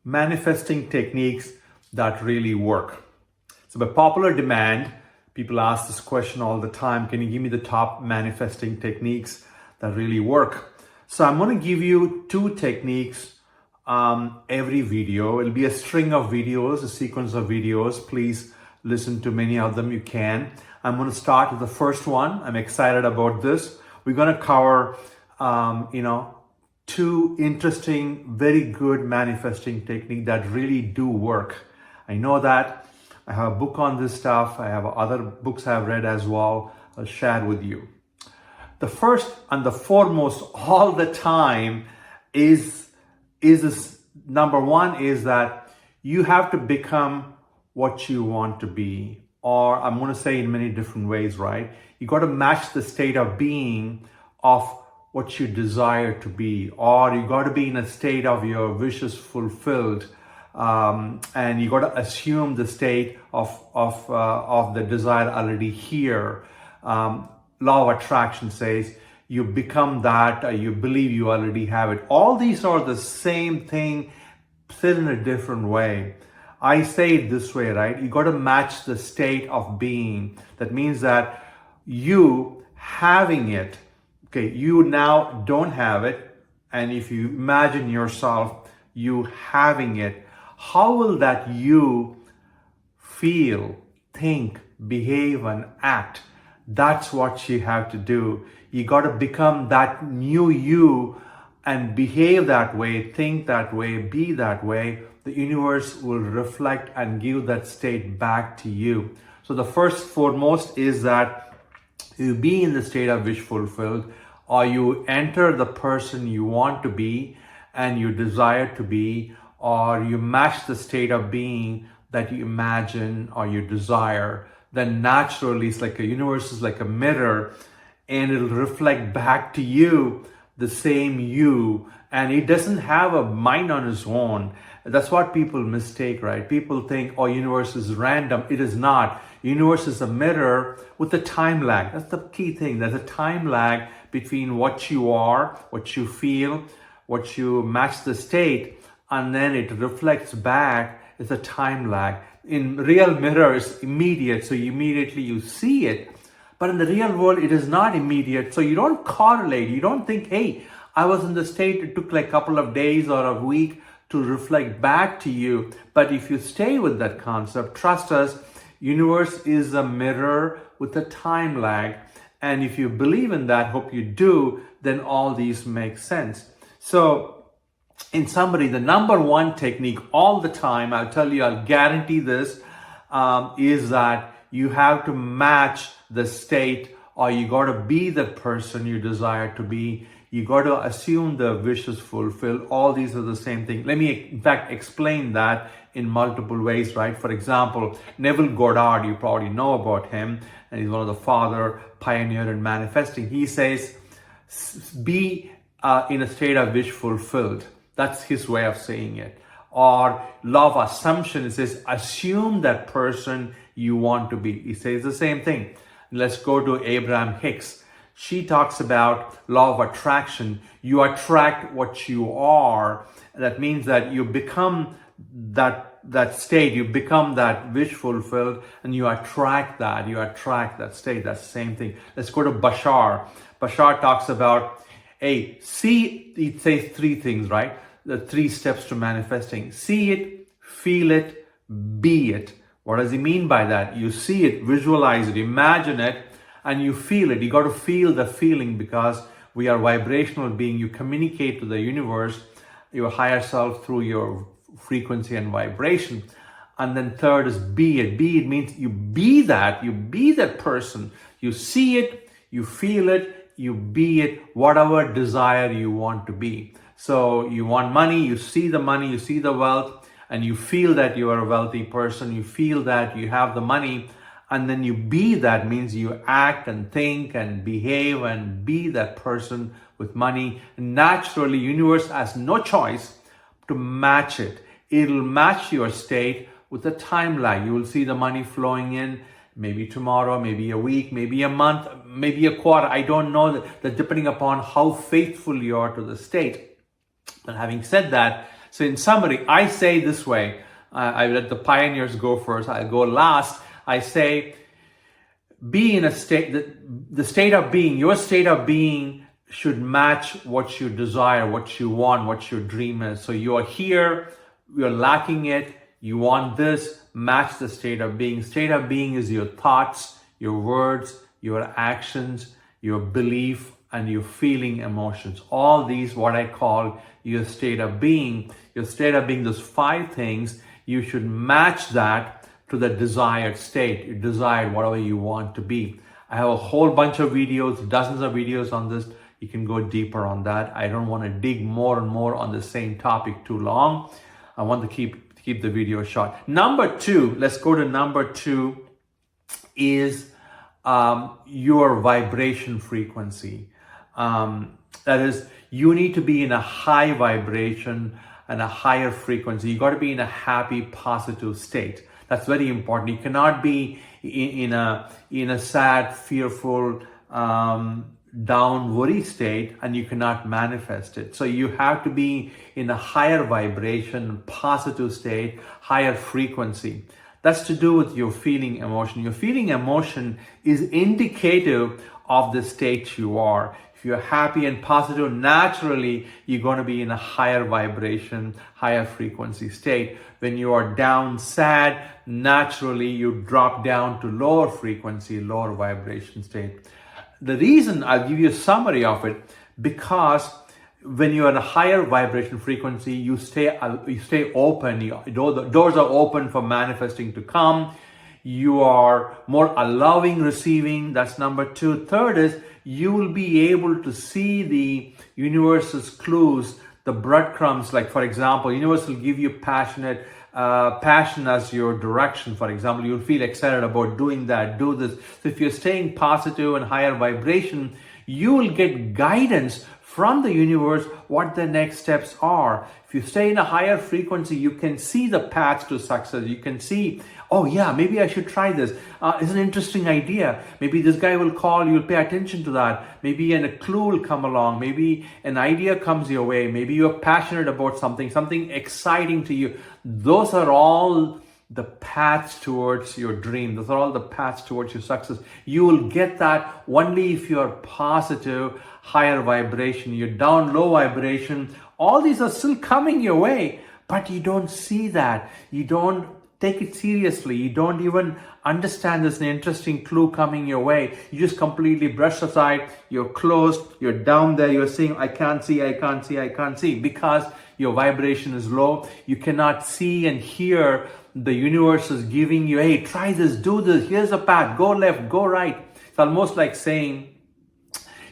manifesting techniques that really work. So by popular demand, people ask this question all the time: can you give me the top manifesting techniques that really work? So I'm going to give you 2 techniques every video. It'll be a string of videos, a sequence of videos. Please listen to many of them you can. I'm going to start with the first one. I'm excited about this. We're going to cover, 2 interesting, very good manifesting techniques that really do work. I know that. I have a book on this stuff. I have other books I've read as well. I'll share with you. The first and the foremost all the time is this. Number one is that you have to become what you want to be. Or I'm going to say in many different ways, right? You got to match the state of being of what you desire to be. Or you got to be in a state of your wishes fulfilled. And you got to assume the state of the desire already here. Law of attraction says you become that, or you believe you already have it. All these are the same thing, said in a different way. I say it this way, right? You got to match the state of being. That means that you having it, okay, you now don't have it. And if you imagine yourself, you having it, how will that you feel, think, behave, and act? That's what you have to do. You got to become that new you and behave that way, think that way, be that way. The universe will reflect and give that state back to you. So the first foremost is that you be in the state of wish fulfilled, or you enter the person you want to be and you desire to be, or you match the state of being that you imagine or you desire. Then naturally it's like a universe is like a mirror, and it'll reflect back to you the same you, and it doesn't have a mind on its own. That's what people mistake, right? People think, oh, universe is random. It is not. Universe is a mirror with a time lag. That's the key thing. There's a time lag between what you are, what you feel, what you match the state, and then it reflects back. It's a time lag. In real mirror, it's immediate, so immediately you see it. But in the real world, it is not immediate, so you don't correlate. You don't think, hey, I was in the state, it took like a couple of days or a week to reflect back to you. But if you stay with that concept, trust us, universe is a mirror with a time lag. And if you believe in that, hope you do, then all these make sense. So in summary, the number one technique all the time, I'll tell you, I'll guarantee this, is that you have to match the state, or you got to be the person you desire to be. You got to assume the wishes fulfilled. All these are the same thing. Let me, in fact, explain that in multiple ways, right? For example, Neville Goddard, you probably know about him, and he's one of the father pioneer in manifesting. He says, be in a state of wish fulfilled. That's his way of saying it. Or law of assumption, it says, assume that person you want to be. He says the same thing. Let's go to Abraham Hicks. She talks about law of attraction. You attract what you are. That means that you become that state, you become that wish fulfilled, and you attract that state. That's the same thing. Let's go to Bashar. Bashar talks about, it says 3 things, right? The 3 steps to manifesting. See it, feel it, be it. What does he mean by that? You see it, visualize it, imagine it, and you feel it. You got to feel the feeling, because we are vibrational being. You communicate to the universe, your higher self, through your frequency and vibration. And then third is be it. Be it means you be that person. You see it, you feel it, you be it, whatever desire you want to be. So you want money, you see the money, you see the wealth, and you feel that you are a wealthy person, you feel that you have the money, and then you be that, means you act and think and behave and be that person with money. And naturally, universe has no choice to match it. It'll match your state with a time lag. You will see the money flowing in, maybe tomorrow, maybe a week, maybe a month, maybe a quarter. I don't know, that depending upon how faithful you are to the state. But having said that, So in summary, I say this way, I let the pioneers go first, I go last. I say, be in a state, the state of being, your state of being should match what you desire, what you want, what your dream is. So you are here, you're lacking it, you want this, match the state of being. State of being is your thoughts, your words, your actions, your belief, and your feeling emotions. All these, what I call your state of being. Your state of being, those 5 things, you should match that to the desired state. You desire whatever you want to be. I have a whole bunch of videos, dozens of videos on this. You can go deeper on that. I don't want to dig more and more on the same topic too long. I want to keep the video short. Number 2, let's go to number 2, is your vibration frequency. That is, you need to be in a high vibration and a higher frequency. You got to be in a happy, positive state. That's very important. You cannot be in a sad, fearful, down, worry state, and you cannot manifest it. So you have to be in a higher vibration, positive state, higher frequency. That's to do with your feeling emotion. Your feeling emotion is indicative of the state you are. If you're happy and positive, naturally, you're going to be in a higher vibration, higher frequency state. When you are down, sad, naturally, you drop down to lower frequency, lower vibration state. The reason, I'll give you a summary of it, because when you're in a higher vibration frequency, you stay open. The doors are open for manifesting to come. You are more allowing, receiving. That's number 2. Third is, you will be able to see the universe's clues, the breadcrumbs. Like, for example, universe will give you passion as your direction. For example, you'll feel excited about doing that, do this. So if you're staying positive and higher vibration, you will get guidance from the universe what the next steps are. If you stay in a higher frequency, you can see the path to success. You can see, oh yeah, maybe I should try this. It's an interesting idea. Maybe this guy will call, you'll pay attention to that. Maybe a clue will come along. Maybe an idea comes your way. Maybe you're passionate about something exciting to you. Those are all the paths towards your dream. Those are all the paths towards your success. You will get that only if you are positive, higher vibration. You're down, low vibration. All these are still coming your way, but you don't see that. You don't take it seriously. You don't even understand there's an interesting clue coming your way. You just completely brush aside. You're closed. You're down there. You're saying, I can't see, I can't see, I can't see, because your vibration is low. You cannot see and hear. The universe is giving you, hey, try this, do this. Here's a path. Go left, go right. It's almost like saying,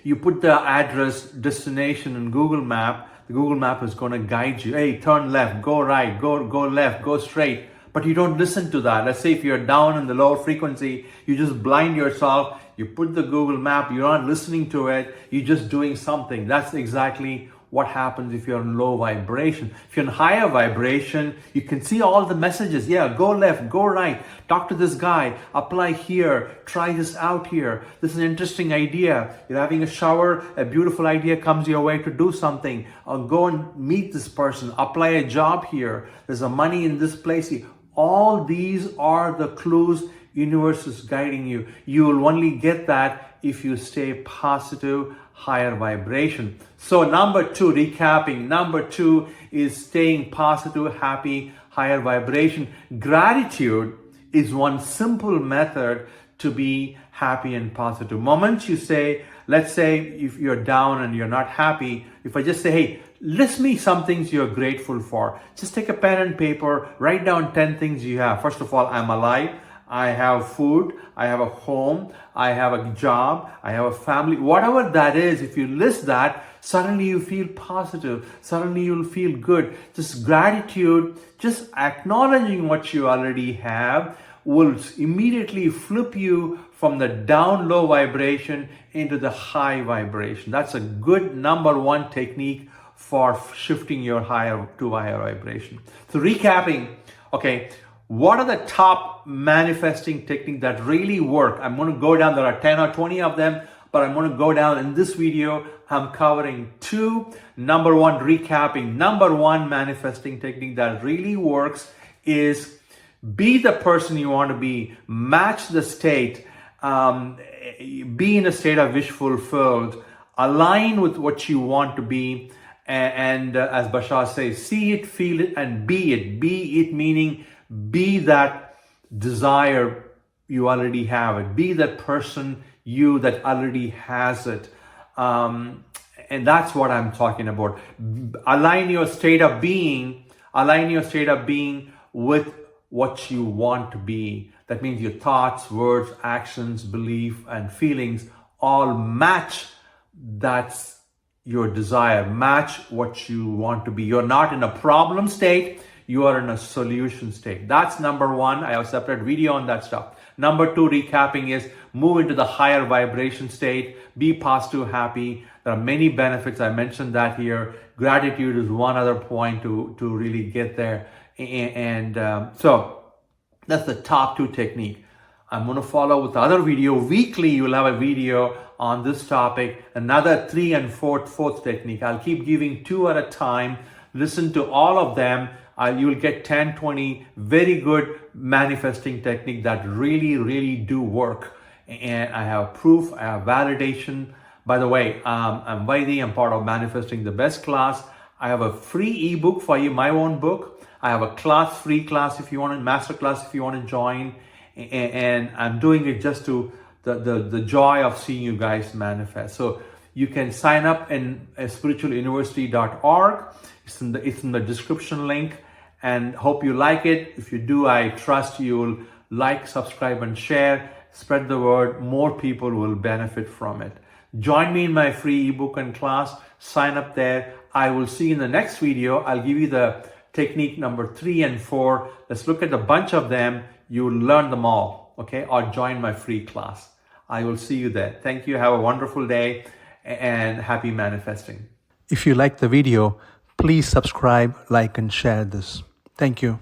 you put the address, destination in Google Map. The Google Map is going to guide you. Hey, turn left, go right, go left, go straight. But you don't listen to that. Let's say if you're down in the lower frequency, you just blind yourself. You put the Google Map, you're not listening to it. You're just doing something. That's exactly what happens if you're in low vibration. If you're in higher vibration, you can see all the messages. Yeah, go left, go right, talk to this guy, apply here, try this out here. This is an interesting idea. You're having a shower, a beautiful idea comes your way to do something. Go and meet this person, apply a job here. There's a money in this place. All these are the clues universe is guiding you. You will only get that if you stay positive, higher vibration. So number 2, recapping, number 2 is staying positive, happy, higher vibration. Gratitude is one simple method to be happy and positive. Moment you say, let's say if you're down and you're not happy, if I just say, hey, list me some things you're grateful for. Just take a pen and paper, write down 10 things you have. First of all, I'm alive. I have food, I have a home, I have a job, I have a family, whatever that is. If you list that, suddenly you feel positive, suddenly you'll feel good. Just gratitude, just acknowledging what you already have will immediately flip you from the down low vibration into the high vibration. That's a good number 1 technique for shifting your higher to higher vibration. So recapping, okay, what are the top manifesting techniques that really work? I'm going to go down, there are 10 or 20 of them, but I'm going to go down in this video. I'm covering 2. Number 1, recapping. Number 1 manifesting technique that really works is be the person you want to be, match the state, be in a state of wish fulfilled, align with what you want to be, and as Bashar says, see it, feel it, and be it. Be it meaning be that desire you already have it. Be that person you that already has it. And that's what I'm talking about. Align your state of being with what you want to be. That means your thoughts, words, actions, belief, and feelings all match. That's your desire. Match what you want to be. You're not in a problem state. You are in a solution state. That's number 1. I have a separate video on that stuff. Number 2, recapping, is move into the higher vibration state. Be positive, happy. There are many benefits. I mentioned that here. Gratitude is one other point to really get there. So that's the top 2 technique. I'm going to follow with the other video. Weekly, you'll have a video on this topic. Another 3 and 4th technique. I'll keep giving 2 at a time. Listen to all of them. You'll get 10, 20 very good manifesting technique that really do work. And I have proof, I have validation. By the way, I'm Vaidhi. I'm part of Manifesting the Best class. I have a free ebook for you, my own book. I have a free class if you want, a master class if you want to join. And I'm doing it just to the joy of seeing you guys manifest. So you can sign up in spiritualuniversity.org. It's in the description link. And hope you like it. If you do, I trust you'll like, subscribe, and share. Spread the word. More people will benefit from it. Join me in my free ebook and class. Sign up there. I will see you in the next video. I'll give you the technique number 3 and 4. Let's look at a bunch of them. You'll learn them all, okay? Or join my free class. I will see you there. Thank you. Have a wonderful day and happy manifesting. If you like the video, please subscribe, like, and share this. Thank you.